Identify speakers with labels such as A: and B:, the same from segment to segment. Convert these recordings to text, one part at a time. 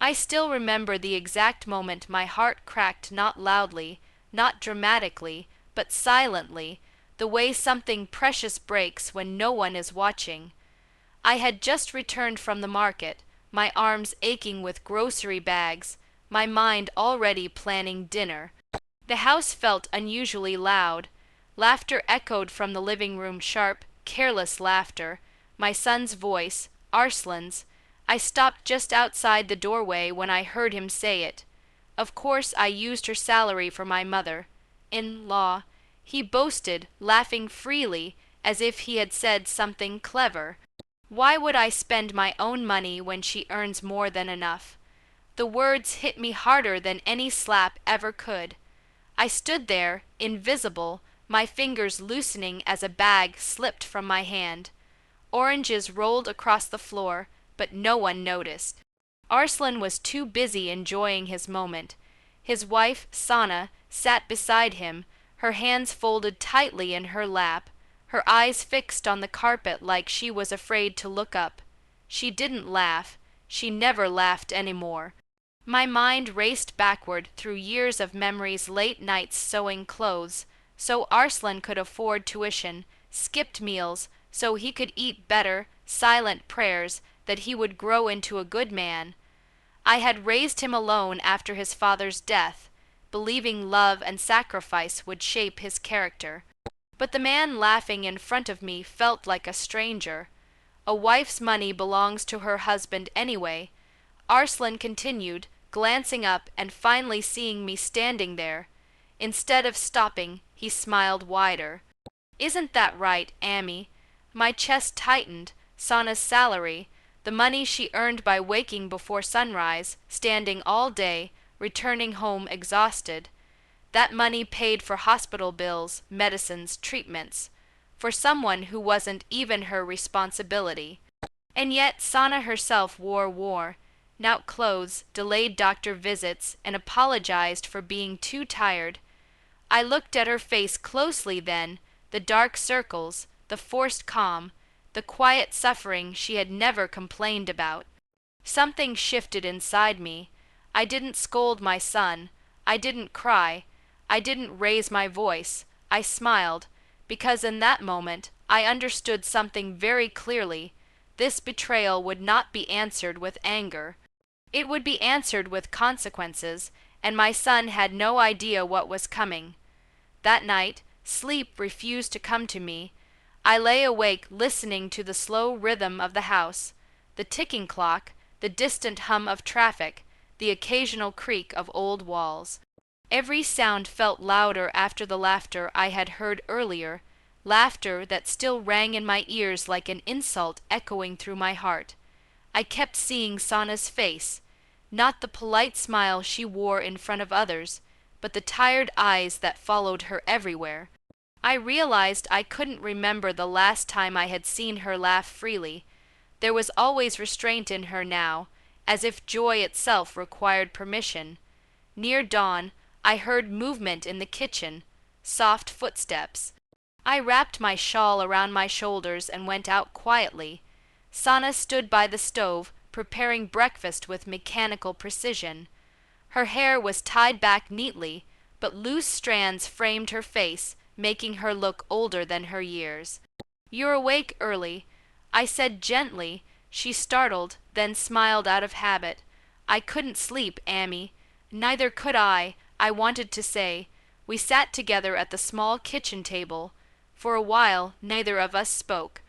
A: I still remember the exact moment my heart cracked, not loudly, not dramatically, but silently, the way something precious breaks when no one is watching. I had just returned from the market, my arms aching with grocery bags, my mind already planning dinner. The house felt unusually loud. Laughter echoed from the living room, sharp, careless laughter. My son's voice, Arslan's. I stopped just outside the doorway when I heard him say it. Of course I used her salary for my mother-in-law. He boasted, laughing freely, as if he had said something clever. Why would I spend my own money when she earns more than enough? The words hit me harder than any slap ever could. I stood there, invisible, my fingers loosening as a bag slipped from my hand. Oranges rolled across the floor, but no one noticed. Arslan was too busy enjoying his moment. His wife, Sana, sat beside him, her hands folded tightly in her lap, her eyes fixed on the carpet like she was afraid to look up. She didn't laugh. She never laughed anymore. My mind raced backward through years of memories, late nights sewing clothes, so Arslan could afford tuition, skipped meals, so he could eat better, silent prayers that he would grow into a good man. I had raised him alone after his father's death, believing love and sacrifice would shape his character. But the man laughing in front of me felt like a stranger. A wife's money belongs to her husband anyway. Arslan continued, glancing up and finally seeing me standing there. Instead of stopping, he smiled wider. Isn't that right, Amy? My chest tightened. Sana's salary, the money she earned by waking before sunrise, standing all day, returning home exhausted. That money paid for hospital bills, medicines, treatments, for someone who wasn't even her responsibility. And yet Sana herself wore out clothes, delayed doctor visits, and apologized for being too tired. I looked at her face closely then, the dark circles, the forced calm, the quiet suffering she had never complained about. Something shifted inside me. I didn't scold my son. I didn't cry. I didn't raise my voice. I smiled, because in that moment I understood something very clearly. This betrayal would not be answered with anger. It would be answered with consequences, and my son had no idea what was coming. That night, sleep refused to come to me. I lay awake listening to the slow rhythm of the house, the ticking clock, the distant hum of traffic, the occasional creak of old walls. Every sound felt louder after the laughter I had heard earlier, laughter that still rang in my ears like an insult echoing through my heart. I kept seeing Sana's face, not the polite smile she wore in front of others, but the tired eyes that followed her everywhere. I realized I couldn't remember the last time I had seen her laugh freely. There was always restraint in her now, as if joy itself required permission. Near dawn, I heard movement in the kitchen, soft footsteps. I wrapped my shawl around my shoulders and went out quietly. Sana stood by the stove, preparing breakfast with mechanical precision. Her hair was tied back neatly, but loose strands framed her face, making her look older than her years. "You're awake early," I said gently. She startled, then smiled out of habit. "I couldn't sleep, Amy." "Neither could I wanted to say. We sat together at the small kitchen table. For a while, neither of us spoke.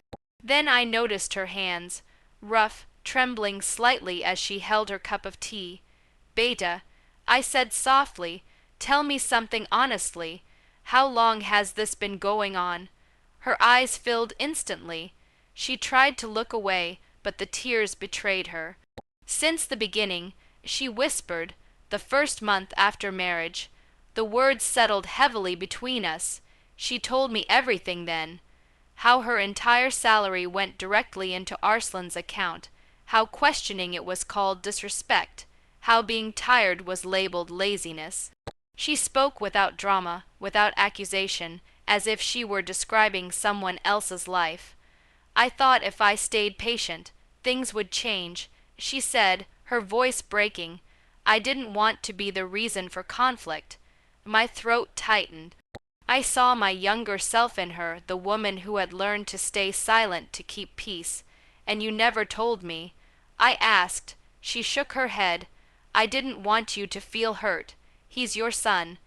A: Then I noticed her hands, rough, trembling slightly as she held her cup of tea. "Beta," I said softly, "tell me something honestly. How long has this been going on?" Her eyes filled instantly. She tried to look away, but the tears betrayed her. "Since the beginning," she whispered, "the first month after marriage. The words settled heavily between us. She told me everything then. How her entire salary went directly into Arslan's account, how questioning it was called disrespect, how being tired was labeled laziness. She spoke without drama, without accusation, as if she were describing someone else's life. I thought if I stayed patient, things would change. She said, her voice breaking. I didn't want to be the reason for conflict. My throat tightened. I saw my younger self in her, the woman who had learned to stay silent to keep peace. And you never told me. I asked. She shook her head. I didn't want you to feel hurt. He's your son.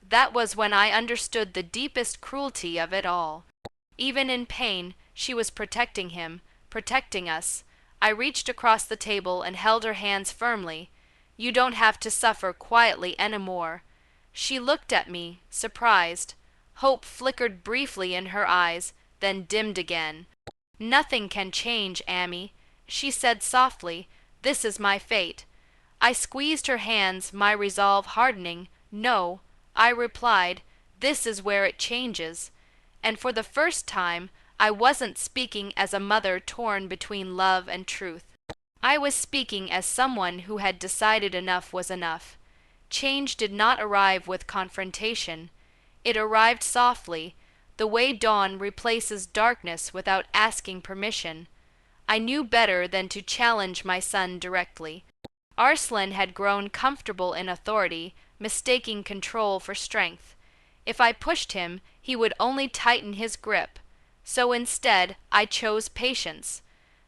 A: That was when I understood the deepest cruelty of it all. Even in pain, she was protecting him, protecting us. I reached across the table and held her hands firmly. You don't have to suffer quietly anymore. She looked at me, surprised. Hope flickered briefly in her eyes, then dimmed again. Nothing can change, Amy, she said softly. This is my fate. I squeezed her hands, my resolve hardening. No, I replied, this is where it changes. And for the first time, I wasn't speaking as a mother torn between love and truth. I was speaking as someone who had decided enough was enough. Change did not arrive with confrontation. It arrived softly, the way dawn replaces darkness without asking permission. I knew better than to challenge my son directly. Arslan had grown comfortable in authority, mistaking control for strength. If I pushed him, he would only tighten his grip. So instead, I chose patience.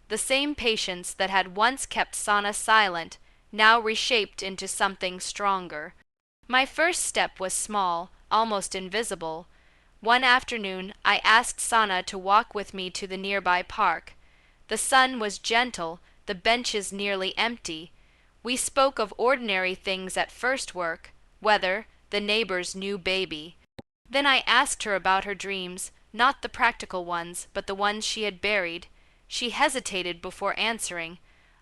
A: The same patience that had once kept Sana silent, now reshaped into something stronger. My first step was small, almost invisible. One afternoon, I asked Sana to walk with me to the nearby park. The sun was gentle, the benches nearly empty. We spoke of ordinary things at first: work, weather, the neighbor's new baby. Then I asked her about her dreams, not the practical ones, but the ones she had buried. She hesitated before answering.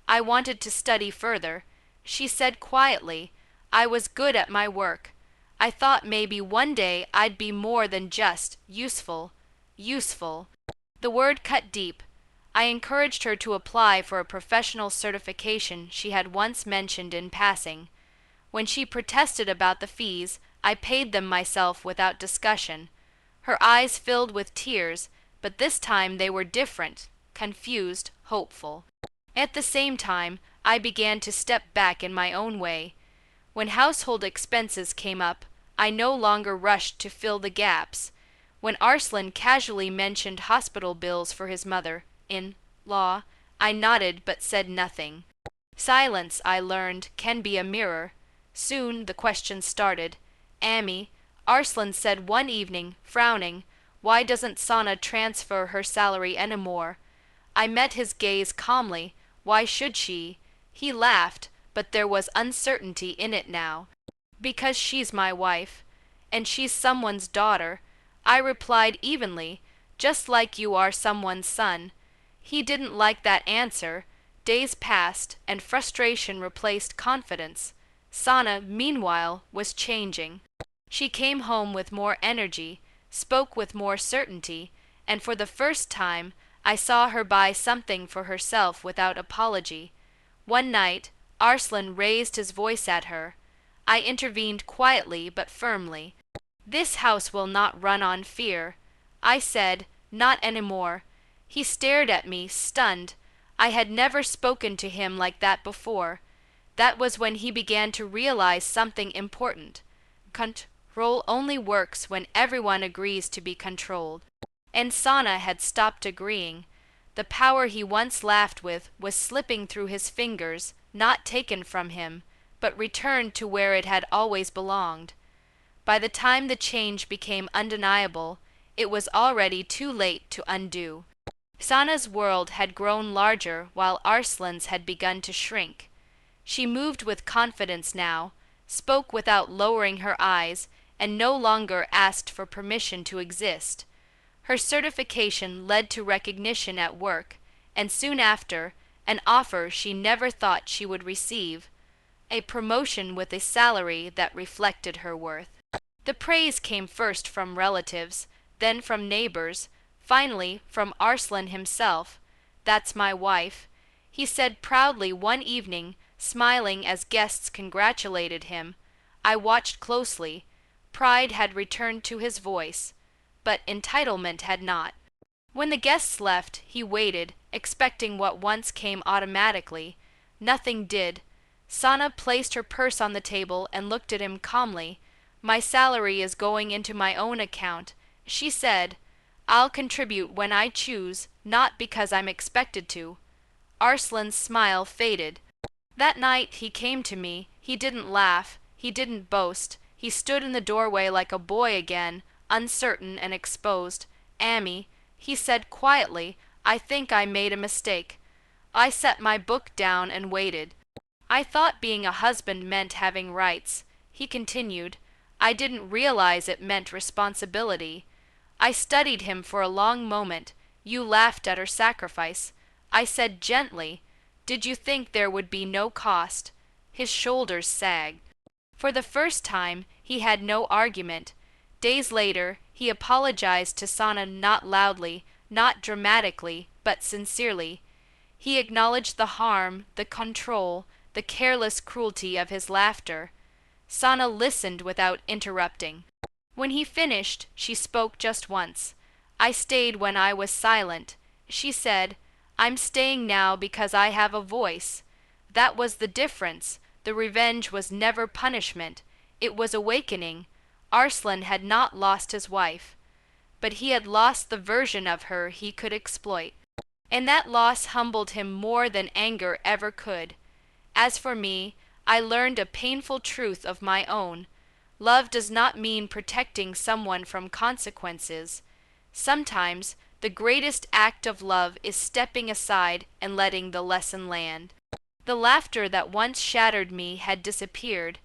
A: I wanted to study further. She said quietly, I was good at my work. I thought maybe one day I'd be more than just useful. Useful. The word cut deep. I encouraged her to apply for a professional certification she had once mentioned in passing. When she protested about the fees, I paid them myself without discussion. Her eyes filled with tears, but this time they were different, confused, hopeful. At the same time, I began to step back in my own way. When household expenses came up, I no longer rushed to fill the gaps. When Arslan casually mentioned hospital bills for his mother-in-law, I nodded but said nothing. Silence, I learned, can be a mirror. Soon the question started. Amy, Arslan said one evening, frowning, why doesn't Sana transfer her salary anymore? I met his gaze calmly. Why should she? He laughed, but there was uncertainty in it now. Because she's my wife, and she's someone's daughter. I replied evenly, just like you are someone's son. He didn't like that answer. Days passed, and frustration replaced confidence. Sana, meanwhile, was changing. She came home with more energy, spoke with more certainty, and for the first time, I saw her buy something for herself without apology. One night, Arslan raised his voice at her. I intervened quietly but firmly. This house will not run on fear. I said, not anymore. He stared at me, stunned. I had never spoken to him like that before. That was when he began to realize something important. Control only works when everyone agrees to be controlled. And Sana had stopped agreeing. The power he once laughed with was slipping through his fingers, not taken from him, but returned to where it had always belonged. By the time the change became undeniable, it was already too late to undo. Sana's world had grown larger while Arslan's had begun to shrink. She moved with confidence now, spoke without lowering her eyes, and no longer asked for permission to exist. Her certification led to recognition at work, and soon after, an offer she never thought she would receive, a promotion with a salary that reflected her worth. The praise came first from relatives, then from neighbors, finally from Arslan himself. That's my wife, he said proudly one evening, smiling as guests congratulated him. I watched closely. Pride had returned to his voice, but entitlement had not. When the guests left, he waited, expecting what once came automatically. Nothing did. Sana placed her purse on the table and looked at him calmly. My salary is going into my own account. She said, I'll contribute when I choose, not because I'm expected to. Arslan's smile faded. That night he came to me. He didn't laugh. He didn't boast. He stood in the doorway like a boy again, uncertain and exposed. Ammi, he said quietly, I think I made a mistake. I set my book down and waited. I thought being a husband meant having rights. He continued, I didn't realize it meant responsibility. I studied him for a long moment. You laughed at her sacrifice. I said gently, did you think there would be no cost? His shoulders sagged. For the first time, he had no argument. Days later, he apologized to Sana not loudly, not dramatically, but sincerely. He acknowledged the harm, the control, the careless cruelty of his laughter. Sana listened without interrupting. When he finished, she spoke just once. I stayed when I was silent. She said, I'm staying now because I have a voice. That was the difference. The revenge was never punishment. It was awakening. Arslan had not lost his wife, but he had lost the version of her he could exploit. And that loss humbled him more than anger ever could. As for me, I learned a painful truth of my own. Love does not mean protecting someone from consequences. Sometimes, the greatest act of love is stepping aside and letting the lesson land. The laughter that once shattered me had disappeared.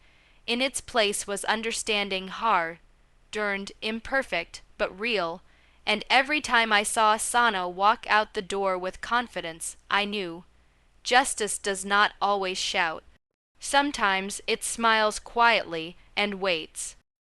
A: In its place was understanding hard-earned, imperfect, but real, and every time I saw Sana walk out the door with confidence, I knew. Justice does not always shout. Sometimes it smiles quietly and waits.